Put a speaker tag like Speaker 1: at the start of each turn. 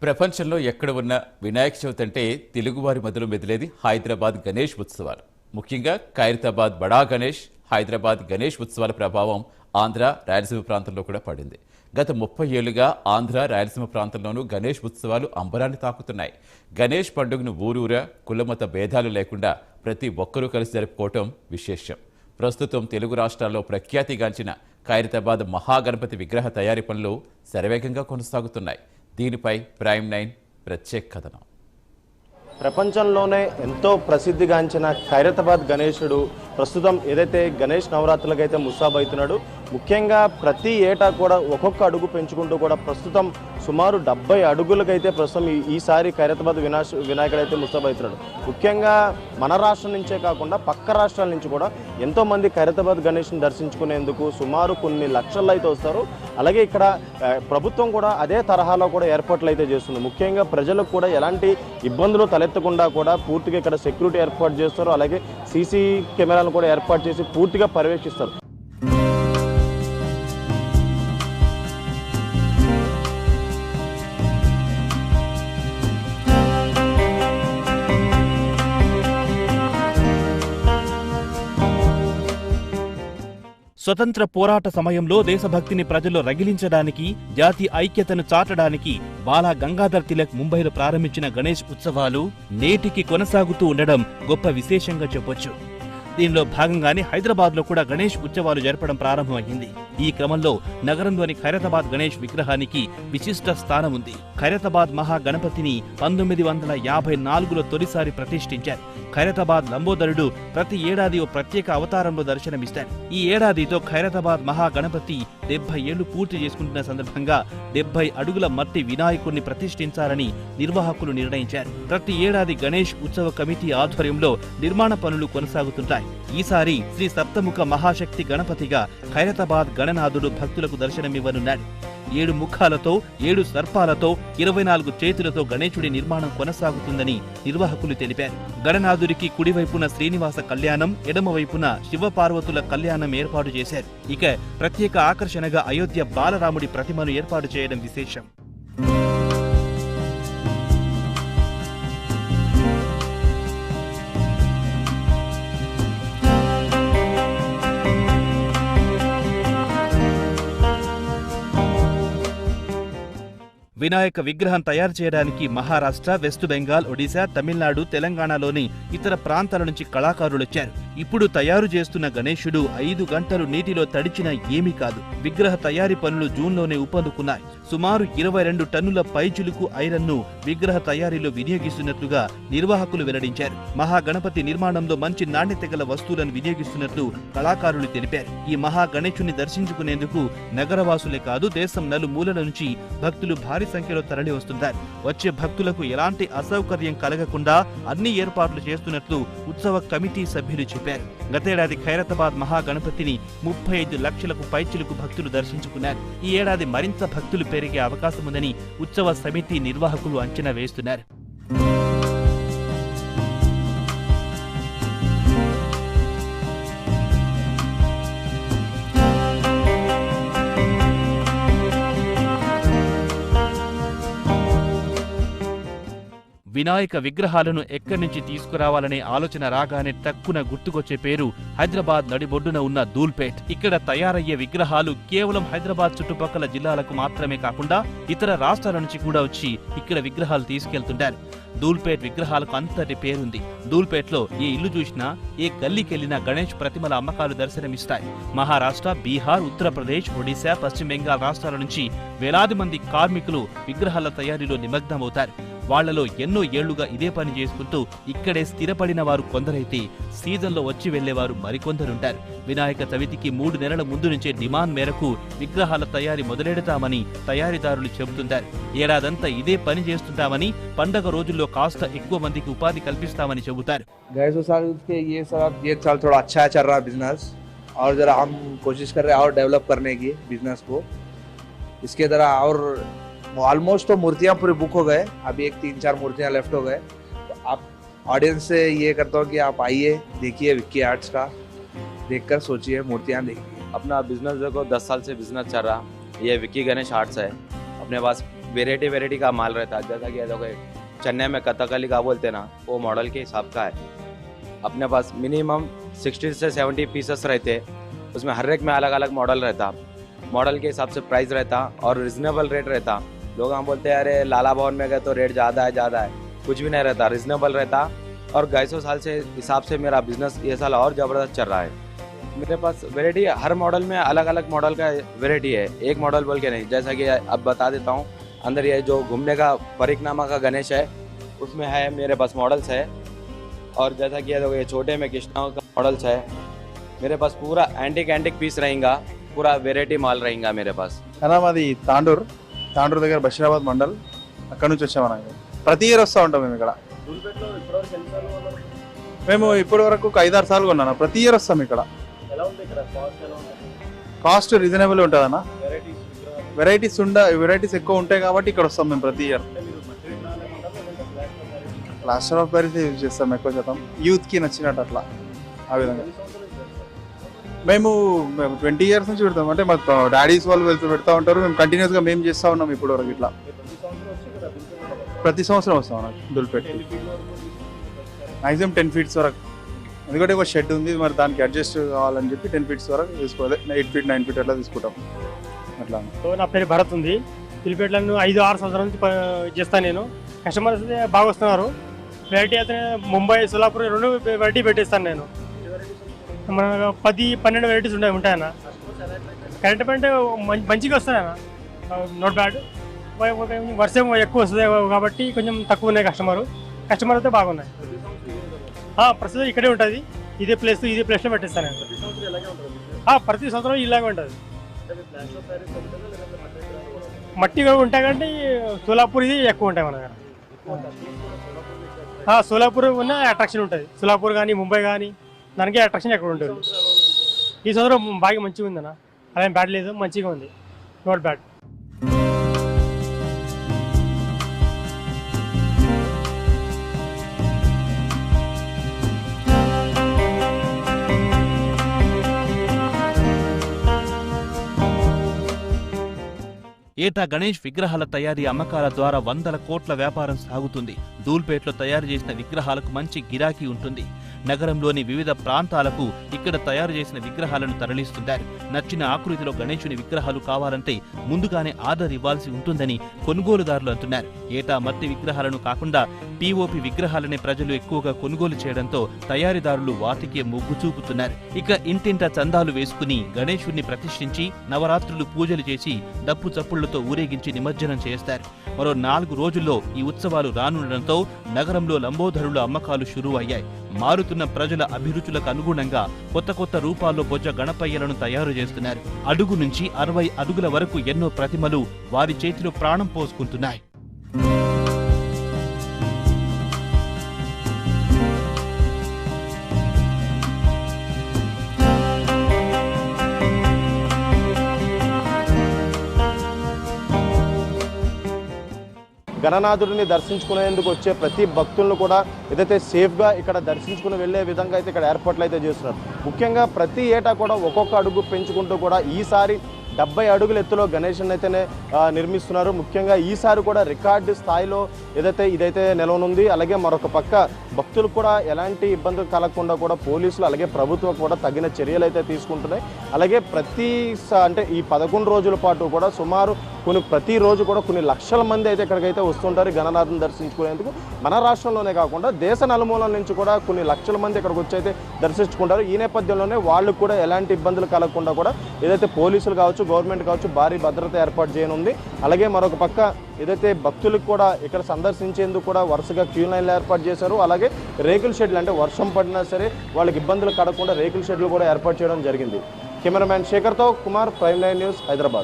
Speaker 1: ప్రపంచంలో ఎక్కడ ఉన్న వినాయక చవితి అంటే తెలుగువారి మొదలు మెదిలేది హైదరాబాద్ గణేష్ ఉత్సవాలు. ముఖ్యంగా ఖైరతాబాద్ బడా గణేష్, హైదరాబాద్ గణేష్ ఉత్సవాల ప్రభావం ఆంధ్ర, రాయలసీమ ప్రాంతంలో కూడా పడింది. గత 30 ఏళ్లుగా ఆంధ్ర, రాయలసీమ ప్రాంతంలోనూ గణేష్ ఉత్సవాలు అంబరాన్ని తాకుతున్నాయి. గణేష్ పండుగను ఊరూరా కులమత భేదాలు లేకుండా ప్రతి ఒక్కరూ కలిసి జరుపుకోవటం విశేషం. ప్రస్తుతం తెలుగు రాష్ట్రాల్లో ప్రఖ్యాతిగాంచిన ఖైరతాబాద్ మహాగణపతి విగ్రహ తయారీ పనులు శరవేగంగా కొనసాగుతున్నాయి. దీనిపై ప్రైమ్ 9 ప్రత్యేక కథనం.
Speaker 2: ప్రపంచంలోనే ఎంతో ప్రసిద్ధిగాంచిన ఖైరతాబాద్ గణేశుడు ప్రస్తుతం ఏదైతే గణేష్ నవరాత్రులకైతే ముస్తాబవుతున్నాడు. ముఖ్యంగా ప్రతి ఏటా కూడా ఒక్కొక్క అడుగు పెంచుకుంటూ కూడా ప్రస్తుతం సుమారు 70 అడుగులకైతే ప్రస్తుతం ఈసారి ఖైరతాబాద్ వినాయకుడు అయితే ముస్తాబవుతున్నాడు. ముఖ్యంగా మన రాష్ట్రం నుంచే కాకుండా పక్క రాష్ట్రాల నుంచి కూడా ఎంతోమంది ఖైరతాబాద్ గణేష్ని దర్శించుకునేందుకు సుమారు కొన్ని లక్షల్లో అయితే వస్తారు. అలాగే ఇక్కడ ప్రభుత్వం కూడా అదే తరహాలో కూడా ఏర్పాట్లు అయితే చేస్తుంది. ముఖ్యంగా ప్రజలకు కూడా ఎలాంటి ఇబ్బందులు తలెత్తకుండా కూడా పూర్తిగా ఇక్కడ సెక్యూరిటీ ఏర్పాటు చేస్తారు. అలాగే సీసీ కెమెరాలను కూడా ఏర్పాటు చేసి పూర్తిగా పర్యవేక్షిస్తారు.
Speaker 3: స్వతంత్ర పోరాట సమయంలో దేశభక్తిని ప్రజల్లో రగిలించడానికి, జాతి ఐక్యతను చాటడానికి బాలా గంగాధర్ తిలక్ ముంబైలో ప్రారంభించిన గణేష్ ఉత్సవాలు నేటికి కొనసాగుతూ ఉండడం గొప్ప విశేషంగా చెప్పొచ్చు. దీనిలో భాగంగానే హైదరాబాద్లో కూడా గణేష్ ఉత్సవాలు జరపడం ప్రారంభమైంది. ఈ క్రమంలో నగరంలోని ఖైరతాబాద్ గణేష్ విగ్రహానికి విశిష్ట స్థానం ఉంది. ఖైరతాబాద్ మహాగణపతిని 1954లో తొలిసారి ప్రతిష్ఠించారు. ఖైరతాబాద్ లంబోదరుడు ప్రతి ఏడాది ఓ ప్రత్యేక అవతారంలో దర్శనమిస్తారు. ఈ ఏడాదితో ఖైరతాబాద్ మహాగణపతి 70 ఏళ్లు పూర్తి చేసుకుంటున్న సందర్భంగా 70 అడుగుల మట్టి వినాయకుడిని ప్రతిష్ఠించాలని నిర్వాహకులు నిర్ణయించారు. ప్రతి ఏడాది గణేష్ ఉత్సవ కమిటీ ఆధ్వర్యంలో నిర్మాణ పనులు కొనసాగుతుంటాయి. ఈసారి శ్రీ సప్తముఖ మహాశక్తి గణపతిగా ఖైరతాబాద్ గణనాథుడు భక్తులకు దర్శనమివ్వనున్నాడు. 7 ముఖాలతో, 7 సర్పాలతో, 24 చేతులతో గణేశుడి నిర్మాణం కొనసాగుతుందని నిర్వాహకులు తెలిపారు. గణనాథుడికి కుడివైపున శ్రీనివాస కళ్యాణం, ఎడమవైపున శివపార్వతుల కళ్యాణం ఏర్పాటు చేశారు. ఇక ప్రత్యేక ఆకర్షణగా అయోధ్య బాలరాముడి ప్రతిమను ఏర్పాటు చేయడం విశేషం. వినాయక విగ్రహం తయారు చేయడానికి మహారాష్ట్ర, వెస్ట్ బెంగాల్, ఒడిశా, తమిళనాడు, తెలంగాణలోని ఇతర ప్రాంతాల నుంచి కళాకారులొచ్చారు. ఇప్పుడు తయారు చేస్తున్న గణేశుడు 5 గంటలు నీటిలో తడిచినా ఏమీ కాదు. విగ్రహ తయారీ పనులు జూన్లోనే ఊపందుకున్నాయి. సుమారు 22 టన్నుల పైచిలుకు ఐరన్ను విగ్రహ తయారీలో వినియోగిస్తున్నట్లుగా నిర్వాహకులు వెల్లడించారు. మహాగణపతి నిర్మాణంలో మంచి నాణ్యత గల వస్తువులను వినియోగిస్తున్నట్లు కళాకారులు తెలిపారు. ఈ మహాగణేశుని దర్శించుకునేందుకు నగరవాసులే కాదు, దేశం నలుమూలల నుంచి భక్తులు భారీ సంఖ్యలో తరలి వస్తుంటారు. వచ్చే భక్తులకు ఎలాంటి అసౌకర్యం కలగకుండా అన్ని ఏర్పాట్లు చేస్తున్నట్లు ఉత్సవ కమిటీ సభ్యులు చెప్పారు. గతేడాది ఖైరతాబాద్ మహాగణపతిని 35 లక్షలకు పైచిలకు భక్తులు దర్శించుకున్నారు. ఈ ఏడాది మరింత భక్తులు పెరిగే అవకాశం ఉందని ఉత్సవ సమితి నిర్వాహకులు అంచనా వేస్తున్నారు. వినాయక విగ్రహాలను ఎక్కడి నుంచి తీసుకురావాలనే ఆలోచన రాగానే తక్కువ గుర్తుకొచ్చే పేరు హైదరాబాద్ నడిబొడ్డున ఉన్న ధూల్పేట్. ఇక్కడ తయారయ్యే విగ్రహాలు కేవలం హైదరాబాద్ చుట్టుపక్కల జిల్లాలకు మాత్రమే కాకుండా ఇతర రాష్ట్రాల నుంచి కూడా వచ్చి ఇక్కడ విగ్రహాలు తీసుకెళ్తుంటారు. ధూల్పేట్ విగ్రహాలకు అంతటి పేరుంది. ధూల్పేట్లో ఏ ఇల్లు చూసినా, ఏ గల్లీకెళ్లినా గణేష్ ప్రతిమల అమ్మకాలు దర్శనమిస్తాయి. మహారాష్ట్ర, బీహార్, ఉత్తరప్రదేశ్, ఒడిశా, పశ్చిమ బెంగాల్ రాష్ట్రాల నుంచి వేలాది మంది కార్మికులు విగ్రహాల తయారీలో నిమగ్నమవుతారు. వాళ్లలో ఎన్నో ఏళ్లుగా ఇదే పని చేసుకుంటూ ఇక్కడే స్థిరపడిన వారు కొందరైతే సీజన్లో వచ్చి వెళ్లేవారు మరికొందరుంటారు. వినాయక చవితికి 3 నెలల ముందు నుంచే డిమాండ్ మేరకు విగ్రహాల తయారీ మొదలెడతామని తయారీదారులు చెబుతుంటారు. ఏడాదంతా ఇదే పని చేస్తుంటామని, పండగ రోజుల్లో కాస్త ఎక్కువ మందికి ఉపాధి కల్పిస్తామని చెబుతారు.
Speaker 4: ये साल थोड़ा अच्छा चल रहा बिजनेस और जरा हम कोशिश कर रहे हैं और डेवलप करने की बिजनेस को. इसके तरह और ऑलमोस्ट तो मूर्तियाँ पूरे बुक हो गए. अभी 3-4 मूर्तियाँ लेफ्ट हो गए. तो आप ऑडियंस से ये करता हूँ कि आप आइए, देखिए विक्की आर्ट्स का, देखकर सोचिए, मूर्तियाँ देखिए.
Speaker 5: अपना बिजनेस देखो 10 साल से बिजनेस चल रहा. ये विक्की गणेश आर्ट्स है. अपने पास वेराइटी का माल रहता है। जैसा कि देखो चेन्नई में कथकली का बोलते ना, वो मॉडल के हिसाब का है। अपने पास मिनिमम 60 से 70 पीसेस रहते, उसमें हर एक में अलग अलग मॉडल रहता, मॉडल के हिसाब से प्राइस रहता और रिजनेबल रेट रहता। लोग हम बोलते हैं अरे लाला भवन में गए तो रेट ज़्यादा है, कुछ भी नहीं रहता, रिजनेबल रहता। और 250 साल से हिसाब से मेरा बिजनेस ये साल और ज़बरदस्त चल रहा है। मेरे पास वैरायटी हर मॉडल में अलग अलग मॉडल का वैरायटी है, एक मॉडल बोल के नहीं। जैसा कि अब बता देता हूँ, अंदर ये जो घूमने का परिक्रमा का गणेश है उसमें है मेरे पास मॉडल्स है। और जैसा कि ये छोटे में कृष्णा का मॉडल्स है। मेरे पास पूरा एंटिक पीस रहेगा, पूरा वेराइटी माल रहेगा मेरे पास।
Speaker 6: అలా మాది తాండూరు దగ్గర బషీరాబాద్ మండల్, అక్కడ నుంచి వచ్చామన్నా. ప్రతి ఇయర్ వస్తూ ఉంటాం మేము ఇక్కడ. మేము ఇప్పటి వరకు 5-6 సార్లు కొన్నాను. ప్రతి ఇయర్ వస్తాం ఇక్కడ. కాస్ట్ రీజనబుల్ ఉంటుందన్న. వెరైటీస్ ఎక్కువ ఉంటాయి కాబట్టి ఇక్కడ వస్తాం మేము ప్రతి year. Plaster of Paris use చేస్తాం ఎక్కువ శాతం, యూత్కి నచ్చినట్టు అట్లా ఆ విధంగా. మేము 20 ఇయర్స్ నుంచి పెడతాం. అంటే మా డాడీస్ వాళ్ళు పెడతా ఉంటారు, మేము కంటిన్యూస్గా మేము చేస్తూ ఉన్నాం ఇప్పటి వరకు. ఇట్లా ప్రతి సంవత్సరం వస్తాం నాకు దుల్పేట. మ్యాక్సిమం 10 ఫీట్స్ వరకు, ఎందుకంటే ఒక షెడ్ ఉంది, మరి దానికి అడ్జస్ట్ కావాలని చెప్పి 10 ఫీట్స్ వరకు తీసుకోవాలి. 8 ఫీట్ 9 ఫీట్ అట్లా తీసుకుంటాం అట్లా.
Speaker 7: నా పేరు భరత్ ఉంది. దుల్పేటలో 5-6 సంవత్సరాల నుంచి చేస్తాను నేను. కస్టమర్స్ అయితే బాగా వస్తున్నారు. వెరైటీ అయితే ముంబై, సోలాపూర్ 2 వెరైటీ పెట్టేస్తాను నేను. మన 10-12 వెరైటీస్ ఉంటాయన్న. కరెంట్ అంటే మంచిగా వస్తాయన్న, నాట్ బ్యాడ్. వర్షం ఎక్కువ వస్తుంది కాబట్టి కొంచెం తక్కువ ఉన్నాయి కస్టమర్ అయితే బాగున్నాయి. ప్రస్తుతం ఇక్కడే ఉంటుంది, ఇదే ప్లేస్లో పెట్టేస్తాను నేను. ప్రతి సంవత్సరం ఇలాగే ఉంటుంది. మట్టి ఉంటాయి కాబట్టి సోలాపూర్ ఇది ఎక్కువ ఉంటాయి మన దగ్గర. సోలాపూర్ ఉన్న అట్రాక్షన్ ఉంటుంది. సోలాపూర్ కానీ ముంబై కానీ దానికి అట్రాక్షన్ ఎక్కడ ఉంటుంది. ఈ సంవత్సరం బాగా మంచిగా ఉందన్న, అదేం బ్యాడ్ లేదు, మంచిగా ఉంది, నాట్ బ్యాడ్.
Speaker 3: ఏటా గణేష్ విగ్రహాల తయారీ అమ్మకాల ద్వారా 100 కోట్ల వ్యాపారం సాగుతుంది. ధూల్పేటలో తయారు చేసిన విగ్రహాలకు మంచి గిరాకీ ఉంటుంది. నగరంలోని వివిధ ప్రాంతాలకు ఇక్కడ తయారు చేసిన విగ్రహాలను తరలిస్తుంటారు. నచ్చిన ఆకృతిలో గణేశుని విగ్రహాలు కావాలంటే ముందుగానే ఆర్డర్ ఇవ్వాల్సి ఉంటుందని కొనుగోలుదారులు అంటున్నారు. ఏటా మట్టి విగ్రహాలను కాకుండా పీఓపీ విగ్రహాలనే ప్రజలు ఎక్కువగా కొనుగోలు చేయడంతో తయారీదారులు వాటికే మొగ్గు చూపుతున్నారు. ఇక ఇంటింటా చందాలు వేసుకుని గణేశుణ్ణి ప్రతిష్ఠించి నవరాత్రులు పూజలు చేసి డప్పు చప్పుళ్లతో ఊరేగించి నిమజ్జనం చేస్తారు. మరో 4 రోజుల్లో ఈ ఉత్సవాలు రానుండడంతో నగరంలో లంబోదరుల అమ్మకాలు షురూ అయ్యాయి. మారుతున్న ప్రజల అభిరుచులకు అనుగుణంగా కొత్త రూపాల్లో బొజ్జ గణపయ్యలను తయారు చేస్తున్నారు. అడుగు నుంచి 60 అడుగుల వరకు ఎన్నో ప్రతిమలు వారి చేతిలో ప్రాణం పోసుకుంటున్నాయి.
Speaker 2: గణనాథుడిని దర్శించుకునేందుకు వచ్చే ప్రతి భక్తులను కూడా ఏదైతే సేఫ్గా ఇక్కడ దర్శించుకుని వెళ్ళే విధంగా అయితే ఇక్కడ ఏర్పాట్లు అయితే చేస్తున్నారు. ముఖ్యంగా ప్రతి ఏటా కూడా ఒక్కొక్క అడుగు పెంచుకుంటూ కూడా ఈసారి 70 అడుగుల ఎత్తులో గణేశుని అయితేనే నిర్మిస్తున్నారు. ముఖ్యంగా ఈసారి కూడా రికార్డు స్థాయిలో ఇదైతే నెలవనుంది. అలాగే మరొక పక్క భక్తులకు కూడా ఎలాంటి ఇబ్బందులు కలగకుండా కూడా పోలీసులు అలాగే ప్రభుత్వం కూడా తగిన చర్యలు అయితే తీసుకుంటున్నాయి. అలాగే అంటే ఈ 11 రోజుల పాటు కూడా సుమారు ప్రతిరోజు కూడా కొన్ని లక్షల మంది అయితే ఇక్కడికైతే వస్తుంటారు గణనాథుని దర్శించుకునేందుకు. మన రాష్ట్రంలోనే కాకుండా దేశ నలుమూలల నుంచి కూడా కొన్ని లక్షల మంది ఇక్కడికి వచ్చి అయితే దర్శించుకుంటారు. ఈ నేపథ్యంలోనే వాళ్ళకు కూడా ఎలాంటి ఇబ్బందులు కలగకుండా కూడా ఏదైతే పోలీసులు కావచ్చు, గవర్నమెంట్ కావచ్చు భారీ భద్రత ఏర్పాటు చేయనుంది. అలాగే మరొక పక్క ఏదైతే భక్తులకు కూడా ఇక్కడ సందర్శించేందుకు కూడా వరుసగా క్యూ లైన్లు ఏర్పాటు చేశారు. అలాగే రేకుల షెడ్లు, అంటే వర్షం పడినా సరే వాళ్ళకి ఇబ్బందులు కలగకుండా రేకుల షెడ్లు కూడా ఏర్పాటు చేయడం జరిగింది. కెమెరామ్యాన్ శేఖర్తో కుమార్, ప్రైమ్ 9 న్యూస్, హైదరాబాద్.